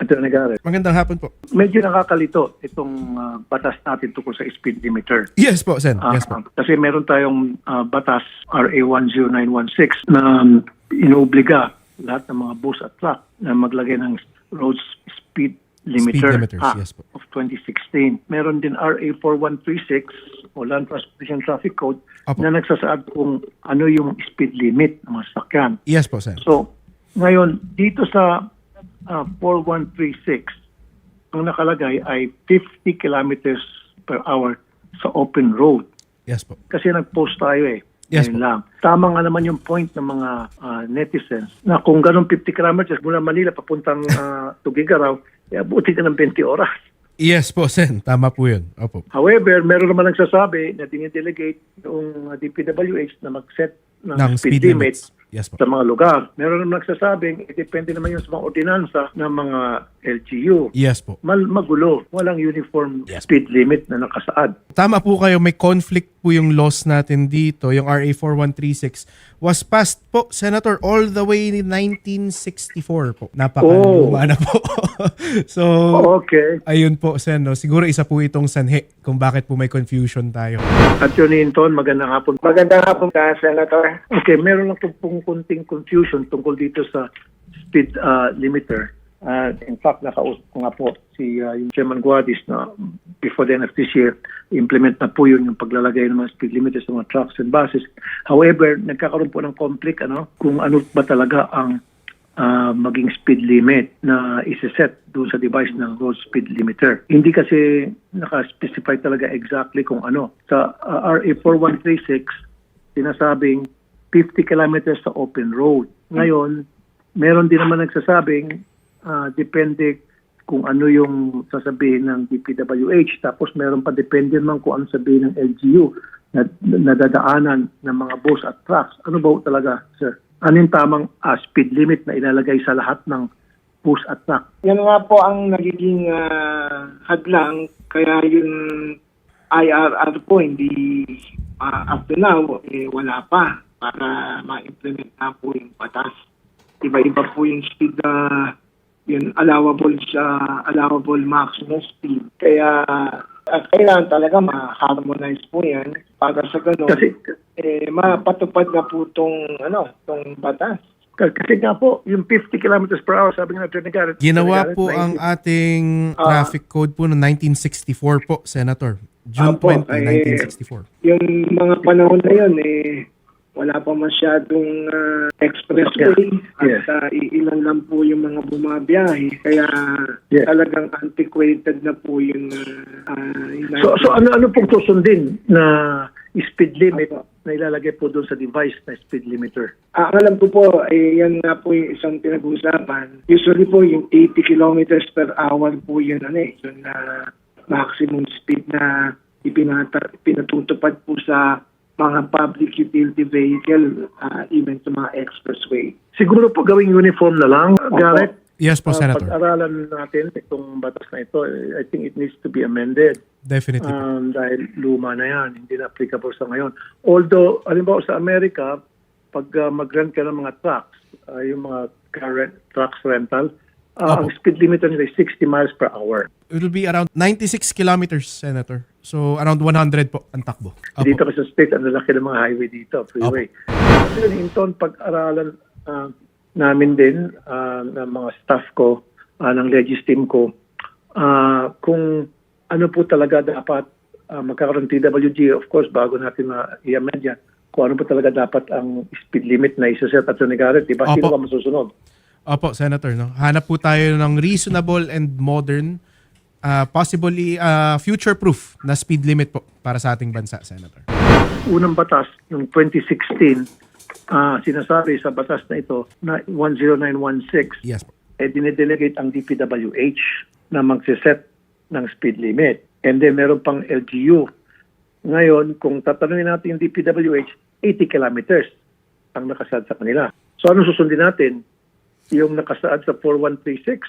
Attorney Garrett. Magandang hapon po. Medyo nakakalito itong batas natin tungkol sa speed limiter. Yes po, Sen. Yes po. Kasi meron tayong batas RA 10916 na inuobliga lahat ng mga bus at truck na maglagay ng road speed limiter limiters, yes po. of 2016. Meron din RA 4136 o Land Transportation Traffic Code Opo. na nagsasaad kung ano yung speed limit ng mga sasakyan. Yes po, Sen. So, ngayon, dito sa 4136, ang nakalagay ay 50 kilometers per hour sa open road. Yes po. Kasi nag-post tayo eh. Yes Ngayon po. lang. Tama nga naman yung point ng mga netizens na kung ganun 50 kilometers mula Manila papuntang Tugigaraw, abuti ka ng 20 oras. Yes po, Sen. Tama po yun. Opo. However, meron naman nagsasabi na dinidelegate yung DPWH na mag-set ng speed limit limits. Yes po. sa mga lugar. Meron naman nagsasabing, depende naman yun sa mga ordinansa ng mga LGU. Yes po. Magulo. Walang uniform Yes. speed limit na nakasaad. Tama po kayo, may conflict po yung laws natin dito. Yung RA 4136 was passed po, Senator, all the way in 1964 po. Napakaluma na po. So, Okay. ayun po, Sen. No? Siguro isa po itong sanhi kung bakit po may confusion tayo. At yun, Hinton, magandang hapon. Magandang hapon ka, Senator. Okay, meron lang pong kunting confusion tungkol dito sa speed limiter. In fact, nakausap ko nga po si yung Chairman Guadis na before the end of this year, implement na po yun yung paglalagay ng mga speed limiters sa mga trucks and buses. However, nagkakaroon po ng conflict kung ano ba talaga ang maging speed limit na isa-set doon sa device ng road speed limiter. Hindi kasi naka-specify talaga exactly kung ano. Sa RA 4136, sinasabing 50 kilometers sa open road. Ngayon, meron din naman nagsasabing depende kung ano yung sasabihin ng DPWH. Tapos meron pa depende naman kung ano sabihin ng LGU na nadadaanan ng mga bus at trucks. Ano ba talaga, sir? Ano yung tamang speed limit na ilalagay sa lahat ng bus at truck? Yan nga po ang nagiging hadlang. Kaya yung IRR po, hindi up to now, wala pa para ma-implement na po yung batas. Iba-iba po yung speed yung allowable maximum speed. Kaya kailangan talaga ma-harmonize po yan para sa ganun. Kasi mapatupad na po tong batas. Kasi nga po, yung 50 kilometers per hour, sabi nga ng Attorney Garrett. Ginawa po ang ating traffic code po noong 1964 po, Senator. June Apo, 20, 1964. Yung mga panahon na yun, wala pa masyadong expressway Yes. at ilan lang po yung mga bumabiyahe. Kaya Yes. talagang antiquated na po yung So ano pong susundin na speed limit na ilalagay po doon sa device na speed limiter? Ang alam ko po, yan nga po yung isang pinag-uusapan. Usually po yung 80 kilometers per hour po yun, yung maximum speed na pinatutupad po sa mga public utility vehicle, even sa mga expressway. Siguro po gawing uniform na lang, Garrett. Yes po, Senator. Pag-aralan natin itong batas na ito, I think it needs to be amended. Definitely po. Dahil luma na yan, hindi na applicable sa ngayon. Although, halimbawa sa Amerika, pag mag-rent ka ng mga trucks, yung mga trucks rental, ang speed limit nila is 60 miles per hour. It will be around 96 kilometers, Senator. So, around 100 po ang takbo. Opo. Dito kasi sa state, ang lalaki ng mga highway dito, freeway. So, Hinton, pag-aralan namin din ng mga staff ko, ng Legis team ko, kung ano po talaga dapat magkakaroon TWG, of course, bago natin i-amend yan, kung ano po talaga dapat ang speed limit na isa-set at Garrett, di ba? Sino Opo. ba masusunod? Opo, Senator. No? Hanap po tayo ng reasonable and modern, possibly future-proof na speed limit po para sa ating bansa, Senator. Unang batas, yung 2016, sinasabi sa batas na ito na 10916, Yes po. dinidelegate ang DPWH na magsiset ng speed limit. And then meron pang LGU. Ngayon, kung tatanungin natin yung DPWH, 80 kilometers ang nakasaad sa kanila. So ano susundin natin? Yung nakasaad sa 4136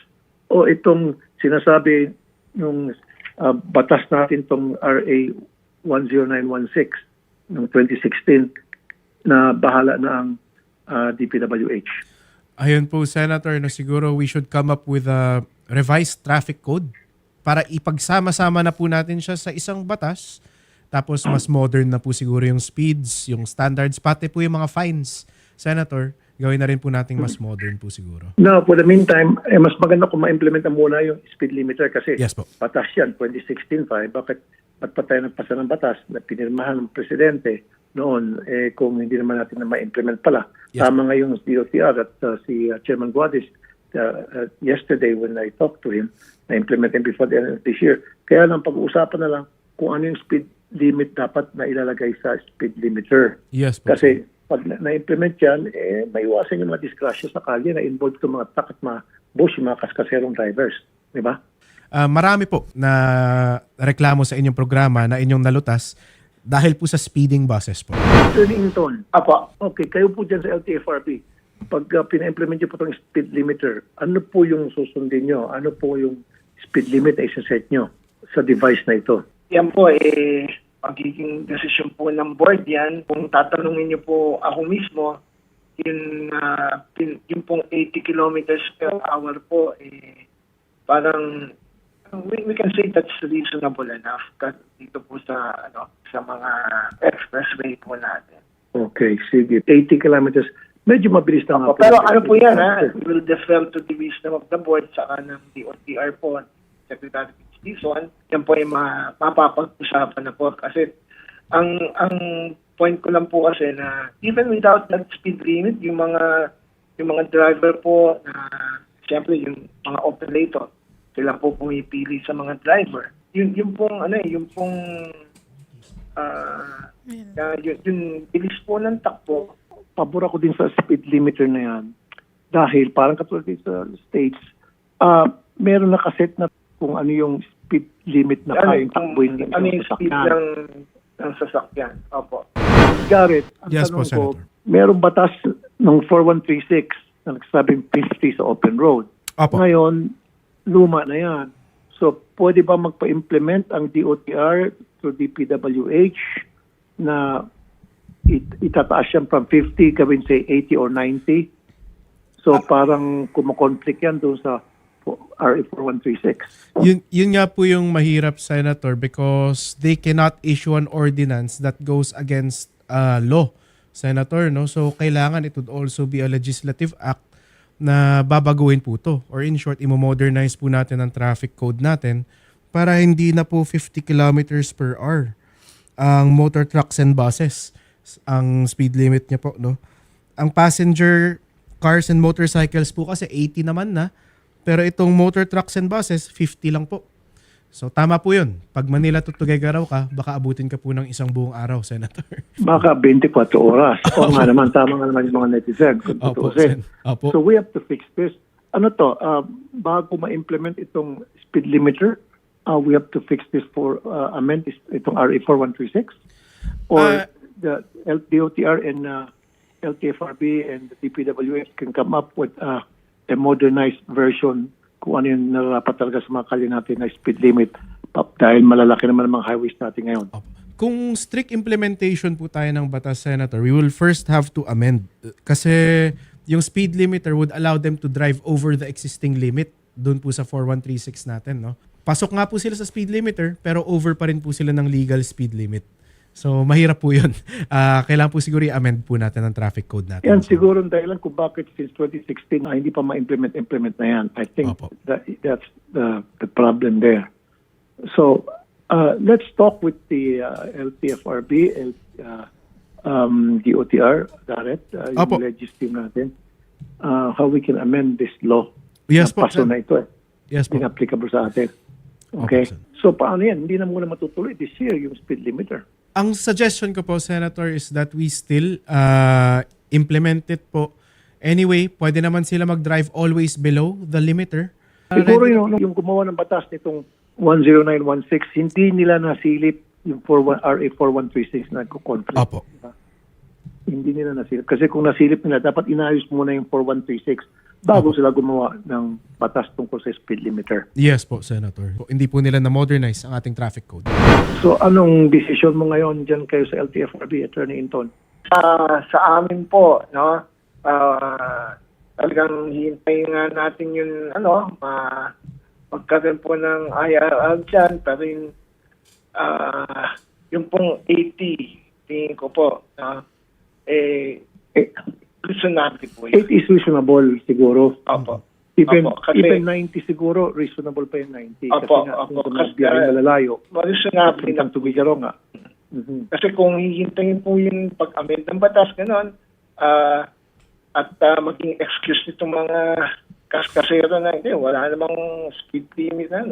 o itong sinasabi yung batas natin itong RA 10916 ng 2016 na bahala na ang DPWH. Ayun po, Senator, no, siguro we should come up with a revised traffic code para ipagsama-sama na po natin siya sa isang batas. Tapos mas modern na po siguro yung speeds, yung standards, pati po yung mga fines. Senator, gawin na rin po nating mas modern po siguro. No, for the meantime, mas maganda kung ma-implement na muna yung speed limiter kasi Yes po. batas yan, 2016 pa. Ba't pa tayo nagpasa ng batas na pinirmahan ng presidente noon kung hindi naman natin na ma-implement pala. Yes. Tama nga yung DOTR at si Chairman Guadis yesterday when I talked to him, na-implement him before the end of this year. Kaya lang pag-uusapan na lang kung ano yung speed limit dapat na ilalagay sa speed limiter. Yes po. Kasi pag na-implement yan, may iwasan yung mga disgrasya sa kalye na involved yung mga truck at mga bus, yung mga kaskaserong drivers. Di ba? Marami po na reklamo sa inyong programa na inyong nalutas dahil po sa speeding buses po. Attorney Inton, Apo. okay, kayo po dyan sa LTFRB, pag pina-implement nyo po itong speed limiter, ano po yung susundin nyo? Ano po yung speed limit na isa-set nyo sa device na ito? Yan po, magiging desisyon po ng board yan. Kung tatanungin niyo po ako mismo, yung pong 80 kilometers per hour po, parang we can say that's reasonable enough dito po sa mga expressway po natin. Okay, sige. 80 kilometers. Medyo mabilis na nga po. Pero ano po yan, we will defer to the wisdom of the board saka ng DOTR po, Secretary Dizon. Yan po yung mapapag-usapan na po. Kasi ang point ko lang po kasi na even without that speed limit, yung mga driver po na siyempre yung mga operator, sila po pumipili sa mga driver. Yung bilis po ng takbo. Pabor ako din sa speed limiter na yan. Dahil parang katulad din sa States, meron nakaset na kung ano yung speed limit na kayang takbuhin ng ano yung speed sasakyan. ng sasakyan. Opo. Garrett, ang Yes po, tanong ko, Senator. merong batas ng 4136 na nagsabing 50 sa open road. Opo. Ngayon, luma na yan. So, pwede ba magpa-implement ang DOTR through DPWH na itataas yan from 50, gawin say 80 or 90? So, parang kumakonflict yan doon sa RA 4136. Yun nga po yung mahirap, Senator, because they cannot issue an ordinance that goes against law, Senator, no? So kailangan it would also be a legislative act na babaguhin po to. Or in short, imo-modernize po natin ang traffic code natin para hindi na po 50 kilometers per hour ang motor trucks and buses ang speed limit niya po, no? Ang passenger cars and motorcycles po kasi 80 naman na. Pero itong motor trucks and buses, 50 lang po. So tama po yun. Pag Manila to Tuguegarao ka, baka abutin ka po ng isang buong araw, Senator. Baka 24 oras. O nga naman, tama nga naman yung mga netizen. Opo, Tutuusin. Opo. So we have to fix this. Ano to, bago ma-implement itong speed limiter, we have to fix this for amend itong RA 4136? Or the DOTR and LTFRB and the DPWH can come up with a modernized version kung ano yung narapat talaga sa mga kalye natin na speed limit dahil malalaki naman ang mga highways natin ngayon. Kung strict implementation po tayo ng batas, Senator, we will first have to amend. Kasi yung speed limiter would allow them to drive over the existing limit doon po sa 4136 natin, no? Pasok nga po sila sa speed limiter pero over pa rin po sila ng legal speed limit. So, mahirap po yun. Kailangan po siguro i-amend po natin ang traffic code natin. Yan siguro ang dahilan kung bakit since 2016 hindi pa ma-implement na yan. I think that's the problem there. So, let's talk with the LTFRB, DOTR, Garrett, yung legis team natin, how we can amend this law. Yes po, paso na ito Yes po. inapplicable sa atin. Okay? Opo, So, paano yan? Hindi na muna matutuloy this year yung speed limiter. Ang suggestion ko po, Senator, is that we still implement it po. Anyway, pwede naman sila mag-drive always below the limiter. Siguro yung gumawa ng batas nitong 10916, hindi nila nasilip yung RA 4136 na nagko-conflict. Opo. Diba? Hindi nila nasilip. Kasi kung nasilip nila, dapat inayos muna yung 4136 bago sila gumawa ng batas tungkol sa speed limiter. Yes po, Senator. Hindi po nila na-modernize ang ating traffic code. So anong decision mo ngayon dyan kayo sa LTFRB, Attorney Inton? Sa amin po, no, talagang hihintayin nga natin yung magkaroon po ng IRR dyan, pero yung pong 80, tingin ko po, reasonable po yun. 8 is reasonable siguro. Opo. Even, Opo, kasi- even 90 siguro, reasonable pa yung 90. Opo, kasi nga, opo, kung kasi- biyahe malalayo, Reasonable na puntang Tubigaro nga. Kasi kung hihintayin po yung pag-amend ng batas, gano'n, at maging excuse nitong mga kaskasero na hindi, wala namang speed limit na,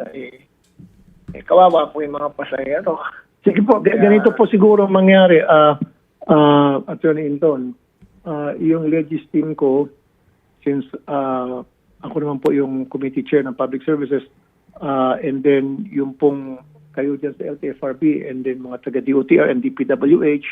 kawawa po yung mga pasahero. Sige po, ganito po siguro mangyari, Attorney Inton. Yung Legis team ko, since ako naman po yung committee chair ng public services, and then yung pong kayo dyan sa LTFRB, and then mga taga-DOTR and DPWH,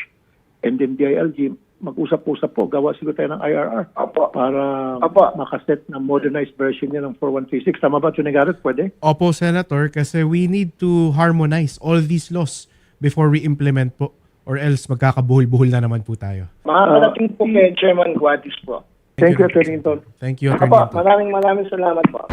and then DILG, mag-usap-usap po, gawa siguro tayo ng IRR Opo. para Opo. makaset na modernized version niya ng 4136. Tama ba, Attorney Garrett? Pwede? Opo, Senator, kasi we need to harmonize all these laws before we implement po, or else magkakabuhol-buhol na naman po tayo. Makakarating po kay Chairman Guadis po. Thank you, Attorney Inton. Thank you, Attorney Opo, Inton. maraming salamat po.